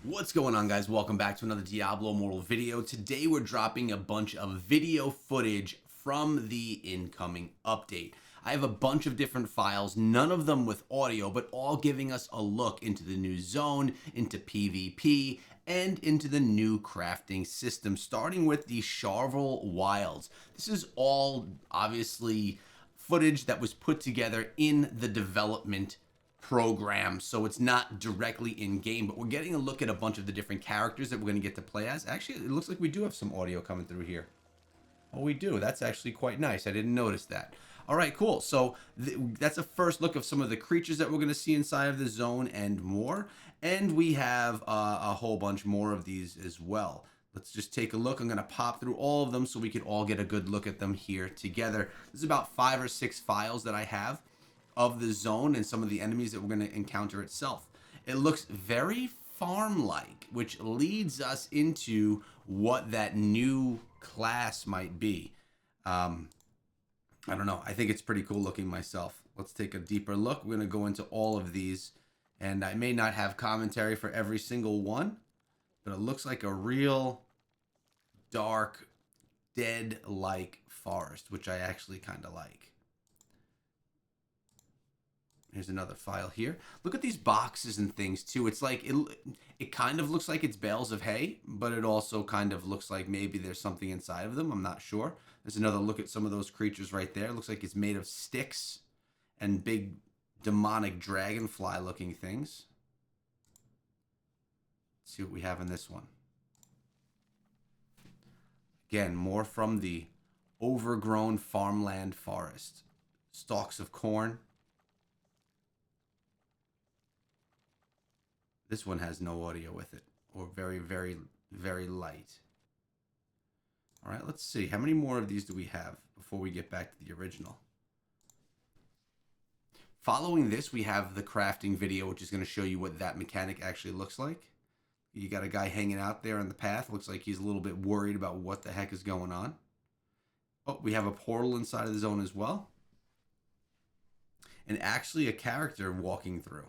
What's going on, guys? Welcome back to another Diablo Immortal video. Today we're dropping a bunch of video footage from the incoming update. I have a bunch of different files, none of them with audio, but all giving us a look into the new zone, into PvP, and into the new crafting system, starting with the Charvel Wilds. This is all obviously footage that was put together in the development program, so it's not directly in game, but we're getting a look at a bunch of the different characters that we're going to get to play as. Actually, it looks like we do have some audio coming through here. Oh, we do. That's actually quite nice. I didn't notice that. All right, cool. So that's a first look of some of the creatures that we're going to see inside of the zone and more. And we have a whole bunch more of these as well. Let's just take a look. I'm going to pop through all of them so we can all get a good look at them here together. There's about 5 or 6 files that I have of the zone and some of the enemies that we're going to encounter itself. It looks very farm-like, which leads us into what that new class might be. I don't know. I think it's pretty cool looking myself. Let's take a deeper look. We're going to go into all of these, and I may not have commentary for every single one, but it looks like a real dark, dead-like forest, which I actually kind of like. Here's another file here. Look at these boxes and things too. It's like it kind of looks like it's bales of hay, but it also kind of looks like maybe there's something inside of them. I'm not sure. There's another look at some of those creatures right there. It looks like it's made of sticks and big demonic dragonfly looking things. Let's see what we have in this one. Again, more from the overgrown farmland forest. Stalks of corn. This one has no audio with it, or very, very, very light. All right, let's see. How many more of these do we have before we get back to the original? Following this, we have the crafting video, which is going to show you what that mechanic actually looks like. You got a guy hanging out there on the path. Looks like he's a little bit worried about what the heck is going on. Oh, we have a portal inside of the zone as well. And actually a character walking through.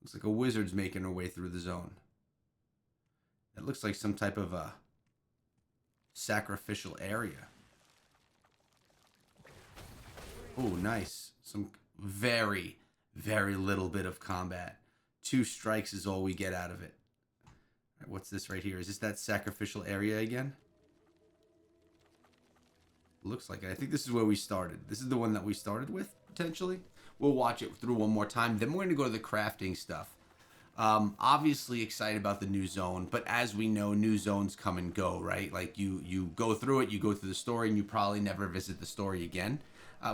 Looks like a wizard's making her way through the zone. It looks like some type of a sacrificial area. Oh, nice. Some very, very little bit of combat. 2 strikes is all we get out of it. All right, what's this right here? Is this that sacrificial area again? Looks like it. I think this is where we started. This is the one that we started with, potentially. We'll watch it through one more time. Then we're going to go to the crafting stuff. Obviously excited about the new zone, but as we know, new zones come and go, right? Like you go through it, you go through the story, and you probably never visit the story again.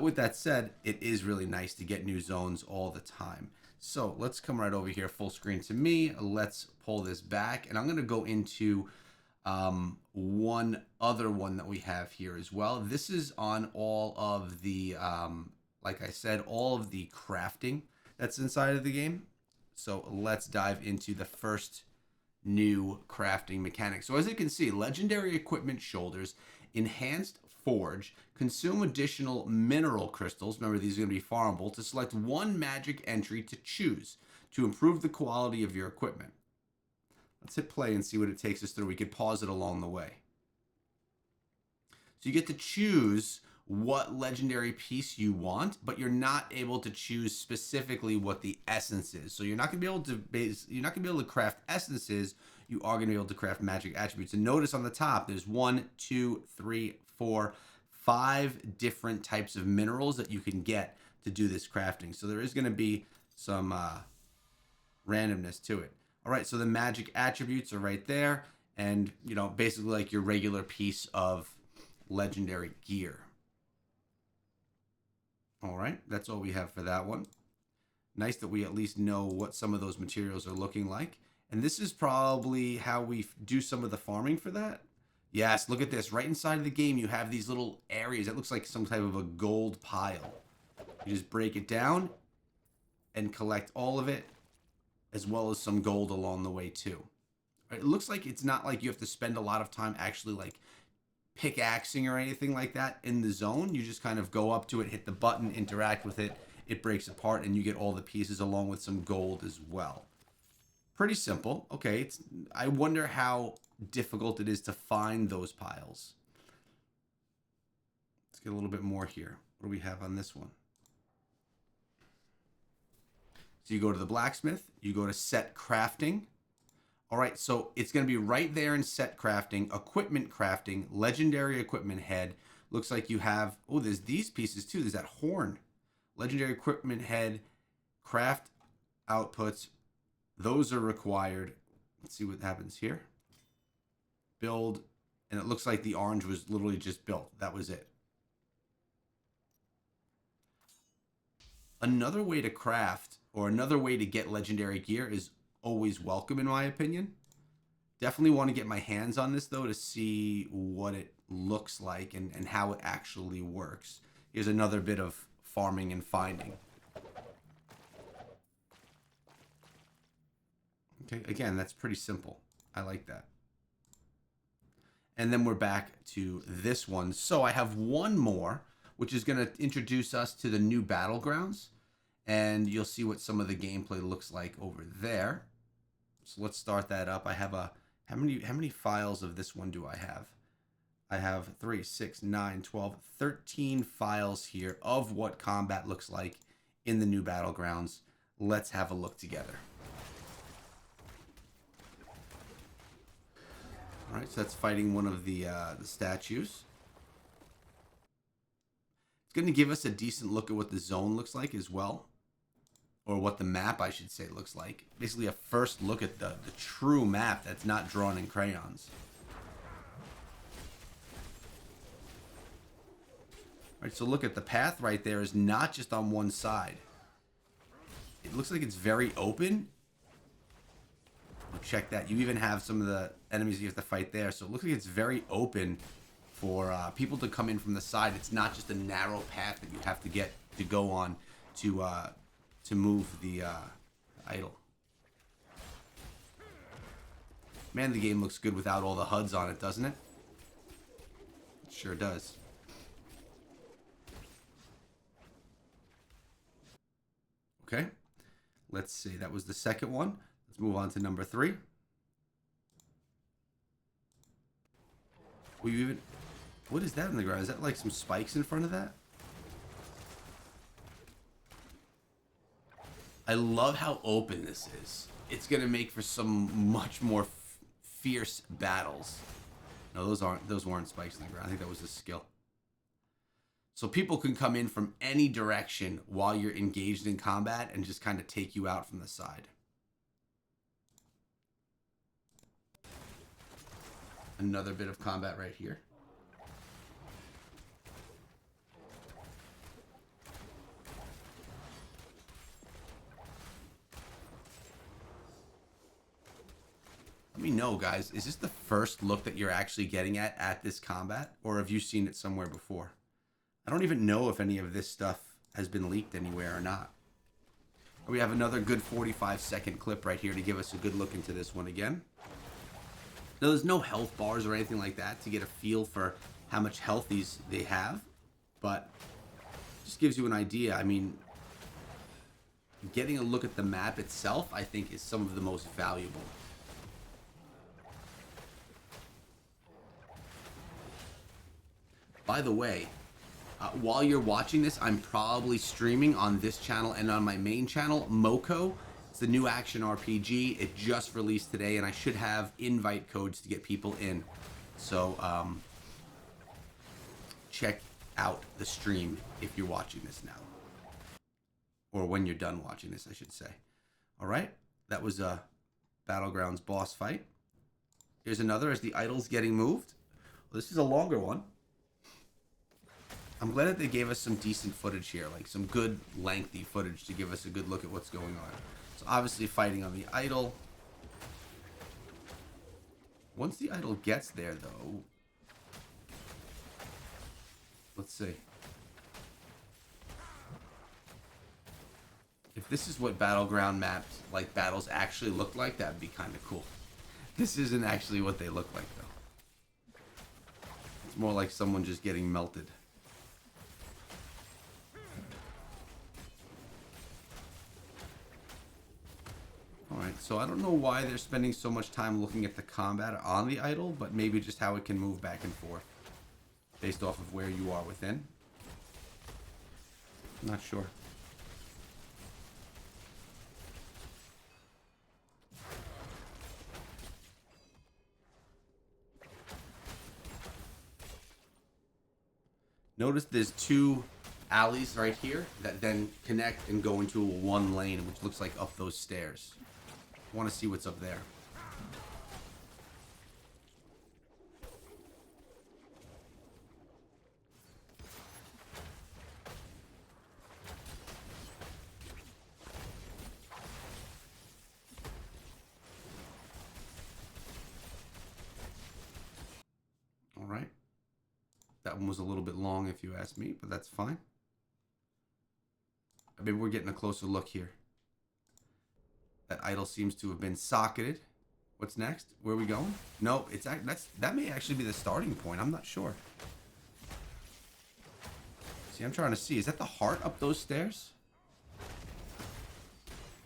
With that said, it is really nice to get new zones all the time. So let's come right over here, full screen to me. Let's pull this back, and I'm going to go into one other one that we have here as well. This is on all of the like I said, all of the crafting that's inside of the game. So let's dive into the first new crafting mechanic. So as you can see, legendary equipment shoulders, enhanced forge, consume additional mineral crystals. Remember, these are going to be farmable to select one magic entry to choose to improve the quality of your equipment. Let's hit play and see what it takes us through. We could pause it along the way. So you get to choose what legendary piece you want, but you're not able to choose specifically what the essence is. So you're not gonna be able to craft essences. You are gonna be able to craft magic attributes. And notice on the top, there's 1, 2, 3, 4, 5 different types of minerals that you can get to do this crafting. So there is gonna be some randomness to it. All right, so the magic attributes are right there, and basically like your regular piece of legendary gear. All right, that's all we have for that one. Nice that we at least know what some of those materials are looking like. And this is probably how we do some of the farming for that. Yes, look at this. Right inside of the game, you have these little areas. It looks like some type of a gold pile. You just break it down and collect all of it, as well as some gold along the way too. It looks like it's not like you have to spend a lot of time actually like pickaxing or anything like that in the zone. You just kind of go up to it, hit the button, interact with it, it breaks apart, and you get all the pieces along with some gold as well. Pretty simple. Okay, I wonder how difficult it is to find those piles. Let's get a little bit more here. What do we have on this one? So you go to the blacksmith, you go to set crafting. All right, so it's going to be right there in set crafting, equipment crafting, legendary equipment head. Looks like you have, oh, there's these pieces too. There's that horn. Legendary equipment head, craft outputs. Those are required. Let's see what happens here. Build, and it looks like the orange was literally just built. That was it. Another way to craft, or another way to get legendary gear, is always welcome in my opinion. Definitely want to get my hands on this though to see what it looks like and how it actually works. Here's another bit of farming and finding. Okay, again, that's pretty simple. I like that. And then we're back to this one. So I have one more, which is going to introduce us to the new Battlegrounds. And you'll see what some of the gameplay looks like over there. So let's start that up. I have a, how many files of this one do I have? I have 3, 6, 9, 12, 13 files here of what combat looks like in the new Battlegrounds. Let's have a look together. All right, so that's fighting one of the statues. It's going to give us a decent look at what the zone looks like as well. Or what the map, I should say, looks like. Basically a first look at the true map that's not drawn in crayons. All right, so look at the path right there is not just on one side. It looks like it's very open. Oh, check that. You even have some of the enemies you have to fight there. So it looks like it's very open for people to come in from the side. It's not just a narrow path that you have to get to go on to move the idol. Man, the game looks good without all the HUDs on it, doesn't it? It sure does. Okay, let's see. That was the second one. Let's move on to number 3. What is that on the ground? Is that like some spikes in front of that? I love how open this is. It's going to make for some much more fierce battles. No, those weren't spikes in the ground. I think that was a skill. So people can come in from any direction while you're engaged in combat and just kind of take you out from the side. Another bit of combat right here. Let me know, guys, is this the first look that you're actually getting at this combat? Or have you seen it somewhere before? I don't even know if any of this stuff has been leaked anywhere or not. We have another good 45-second clip right here to give us a good look into this one again. Now, there's no health bars or anything like that to get a feel for how much health they have, but just gives you an idea. I mean, getting a look at the map itself, I think, is some of the most valuable. By the way, while you're watching this, I'm probably streaming on this channel and on my main channel, Moko. It's the new action RPG. It just released today, and I should have invite codes to get people in. So check out the stream if you're watching this now. Or when you're done watching this, I should say. All right, that was a Battlegrounds boss fight. Here's another as the idol's getting moved. Well, this is a longer one. I'm glad that they gave us some decent footage here, like some good lengthy footage to give us a good look at what's going on. So obviously fighting on the idol. Once the idol gets there though, let's see. If this is what battleground maps, like battles actually look like, that'd be kind of cool. This isn't actually what they look like though. It's more like someone just getting melted. Alright, so I don't know why they're spending so much time looking at the combat on the idol, but maybe just how it can move back and forth based off of where you are within. I'm not sure. Notice there's two alleys right here that then connect and go into one lane, which looks like up those stairs. I want to see what's up there. All right. That one was a little bit long if you ask me, but that's fine. I mean, we're getting a closer look here. That idol seems to have been socketed. What's next? Where are we going? No, that may actually be the starting point. I'm not sure. See, I'm trying to see. Is that the heart up those stairs?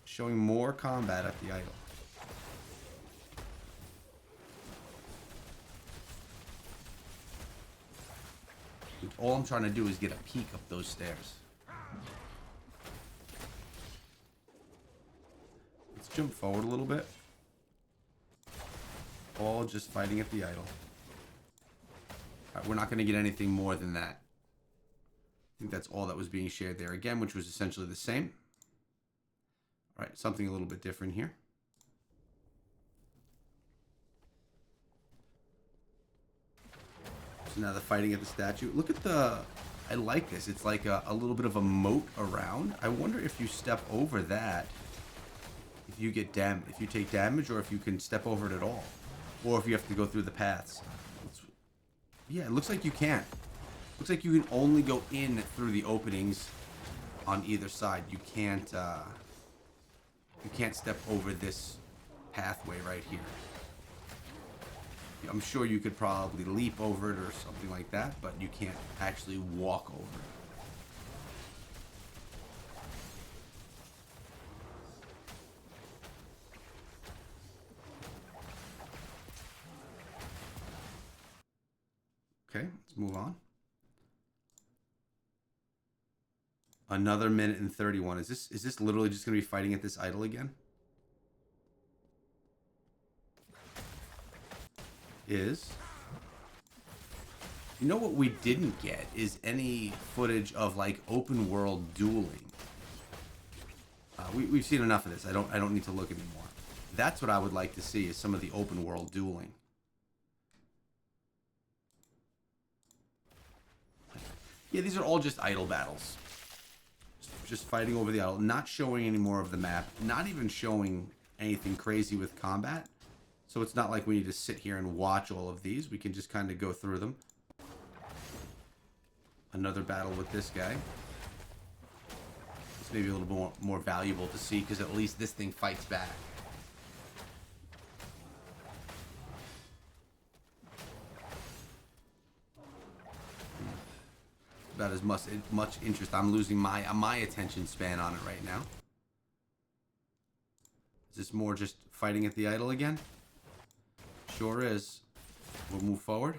Showing more combat at the idol. All I'm trying to do is get a peek up those stairs. Let's jump forward a little bit. All just fighting at the idol. All right, we're not going to get anything more than that. I think that's all that was being shared there again, which was essentially the same. All right, something a little bit different here. So now they're fighting at the statue. Look at the... I like this. It's like a little bit of a moat around. I wonder if you step over that, if you get if you take damage, or if you can step over it at all, or if you have to go through the paths. Yeah, it looks like you can't. Looks like you can only go in through the openings on either side. You can't step over this pathway right here. I'm sure you could probably leap over it or something like that, but you can't actually walk over it. Okay, let's move on. Another minute and 31. Is this literally just going to be fighting at this idol again? You know what we didn't get is any footage of like open world dueling. We've seen enough of this. I don't need to look anymore. That's what I would like to see, is some of the open world dueling. Yeah, these are all just idol battles. Just fighting over the idol, not showing any more of the map, not even showing anything crazy with combat. So it's not like we need to sit here and watch all of these. We can just kind of go through them. Another battle with this guy. It's maybe a little more valuable to see, because at least this thing fights back. About as much interest. I'm losing my attention span on it right now. Is this more just fighting at the idol again? Sure is. We'll move forward.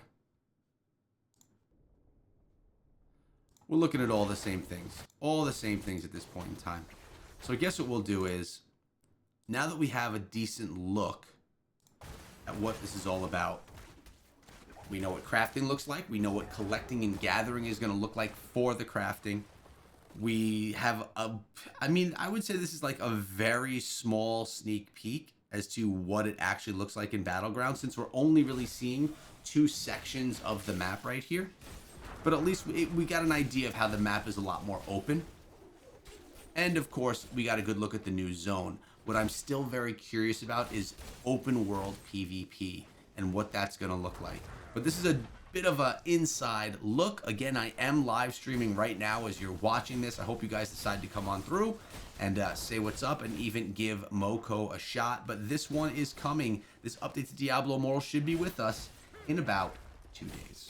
We're looking at all the same things. All the same things at this point in time. So I guess what we'll do is, now that we have a decent look at what this is all about, we know what crafting looks like. We know what collecting and gathering is going to look like for the crafting. We have I would say this is like a very small sneak peek as to what it actually looks like in Battlegrounds, since we're only really seeing 2 sections of the map right here. But at least we got an idea of how the map is a lot more open. And of course, we got a good look at the new zone. What I'm still very curious about is open world PvP and what that's going to look like. But this is a bit of an inside look. Again, I am live streaming right now as you're watching this. I hope you guys decide to come on through and say what's up, and even give Moko a shot. But this one is coming. This update to Diablo Immortal should be with us in about 2 days.